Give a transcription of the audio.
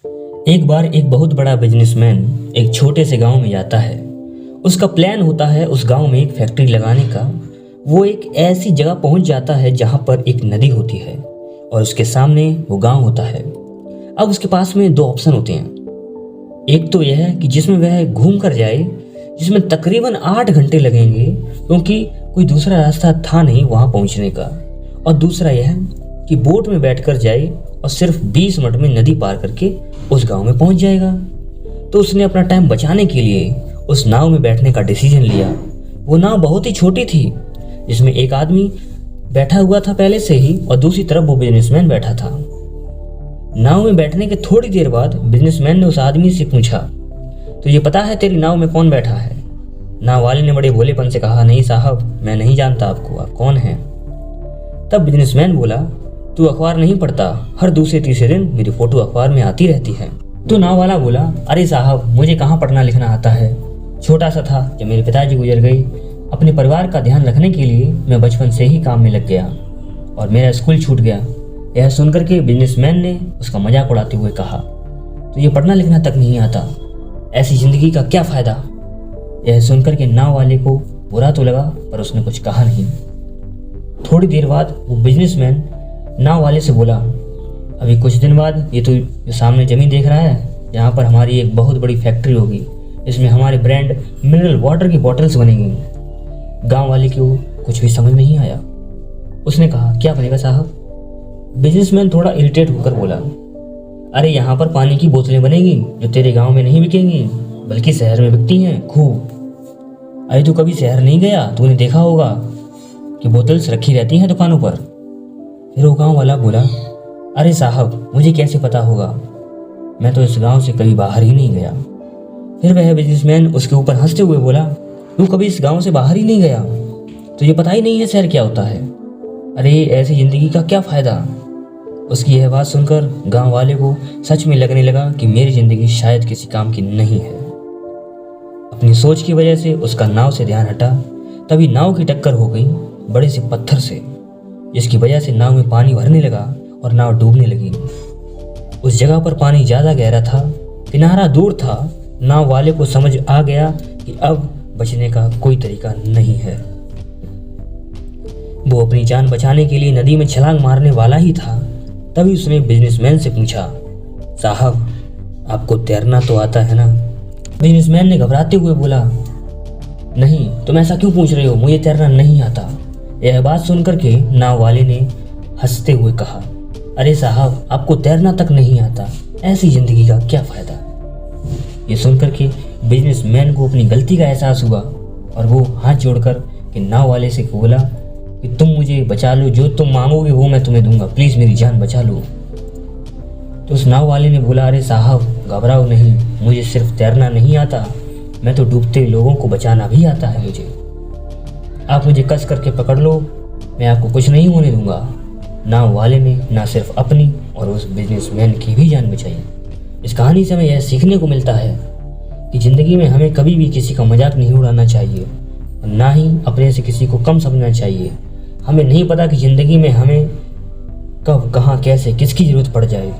एक बार एक बहुत बड़ा बिजनेसमैन एक छोटे से गांव में जाता है। उसका प्लान होता है उस गांव में एक फैक्ट्री लगाने का। वो एक ऐसी जगह पहुंच जाता है जहां पर एक नदी होती है और उसके सामने वो गांव होता है। अब उसके पास में दो ऑप्शन होते हैं। एक तो यह है कि जिसमें वह घूम कर जाए, जिसमें तकरीबन 8 घंटे लगेंगे क्योंकि कोई दूसरा रास्ता था नहीं वहां पहुंचने का। और दूसरा यह कि बोट में बैठकर जाए और सिर्फ 20 मिनट में नदी पार करके उस गांव में पहुंच जाएगा। तो उसने अपना टाइम बचाने के लिए उस नाव में बैठने का डिसीजन लिया। वो नाव बहुत ही छोटी थी, जिसमें एक आदमी बैठा हुआ था पहले से ही और दूसरी तरफ वो बिजनेसमैन बैठा था। नाव में बैठने के थोड़ी देर बाद बिजनेसमैन ने उस आदमी से पूछा, तो ये पता है तेरी नाव में कौन बैठा है? नाव वाले ने बड़े भोलेपन से कहा, नहीं साहब, मैं नहीं जानता आपको, आप कौन हैं? तब बिजनेसमैन बोला, तू अखबार नहीं पढ़ता? हर दूसरे तीसरे दिन मेरी फोटो अखबार में आती रहती है। तो नाव वाला बोला, अरे साहब, मुझे कहाँ पढ़ना लिखना आता है। छोटा सा था जब मेरे पिताजी गुजर गए। अपने परिवार का ध्यान रखने के लिए मैं बचपन से ही काम में लग गया और मेरा स्कूल छूट गया। यह सुनकर के बिजनेसमैन ने उसका मजाक उड़ाते हुए कहा, तो ये पढ़ना लिखना तक नहीं आता, ऐसी जिंदगी का क्या फायदा? यह सुनकर के नाव वाले को बुरा तो लगा पर उसने कुछ कहा नहीं। थोड़ी देर बाद वो बिजनेसमैन नाव वाले से बोला, अभी कुछ दिन बाद ये तो जो सामने जमीन देख रहा है, यहाँ पर हमारी एक बहुत बड़ी फैक्ट्री होगी। इसमें हमारे ब्रांड मिनरल वाटर की बॉटल्स बनेंगी। गांव वाले को कुछ भी समझ नहीं आया। उसने कहा, क्या बनेगा साहब? बिजनेसमैन थोड़ा इरिटेट होकर बोला, अरे यहाँ पर पानी की बोतलें बनेंगी जो तेरे गांव में नहीं बिकेंगी बल्कि शहर में बिकती हैं खूब। अरे तू कभी शहर नहीं गया? तूने देखा होगा कि बोतल्स रखी रहती हैं दुकानों पर। फिर वो गांव वाला बोला, अरे साहब, मुझे कैसे पता होगा, मैं तो इस गांव से कभी बाहर ही नहीं गया। फिर वह बिजनेसमैन उसके ऊपर हंसते हुए बोला, तू कभी इस गांव से बाहर ही नहीं गया, तुझे पता ही नहीं है शहर क्या होता है। अरे ऐसी जिंदगी का क्या फायदा? उसकी यह बात सुनकर गांव वाले को सच में लगने लगा कि मेरी जिंदगी शायद किसी काम की नहीं है। अपनी सोच की वजह से उसका नाव से ध्यान हटा। तभी नाव की टक्कर हो गई बड़े से पत्थर से, जिसकी वजह से नाव में पानी भरने लगा और नाव डूबने लगी। उस जगह पर पानी ज्यादा गहरा था, किनारा दूर था। नाव वाले को समझ आ गया कि अब बचने का कोई तरीका नहीं है। वो अपनी जान बचाने के लिए नदी में छलांग मारने वाला ही था। तभी उसने बिजनेसमैन से पूछा, साहब, आपको तैरना तो आता है ना? बिजनेसमैन ने घबराते हुए बोला, नहीं, तुम ऐसा क्यों पूछ रहे हो, मुझे तैरना नहीं आता। यह बात सुनकर के नाव वाले ने हंसते हुए कहा, अरे साहब, आपको तैरना तक नहीं आता, ऐसी जिंदगी का क्या फायदा? ये सुनकर के बिजनेसमैन को अपनी गलती का एहसास हुआ और वो हाथ जोड़कर के नाव वाले से बोला कि तुम मुझे बचा लो, जो तुम मांगोगे वो मैं तुम्हें दूंगा, प्लीज मेरी जान बचा लो। तो उस नाव वाले ने बोला, अरे साहब, घबराओ नहीं, मुझे सिर्फ तैरना नहीं आता, मैं तो डूबते लोगों को बचाना भी आता है मुझे। आप मुझे कस करके पकड़ लो, मैं आपको कुछ नहीं होने दूंगा। नाव वाले ने ना सिर्फ अपनी और उस बिजनेसमैन की भी जान बचाई। इस कहानी से हमें यह सीखने को मिलता है कि ज़िंदगी में हमें कभी भी किसी का मजाक नहीं उड़ाना चाहिए और ना ही अपने से किसी को कम समझना चाहिए। हमें नहीं पता कि ज़िंदगी में हमें कब, कहाँ, कैसे, किसकी ज़रूरत पड़ जाए।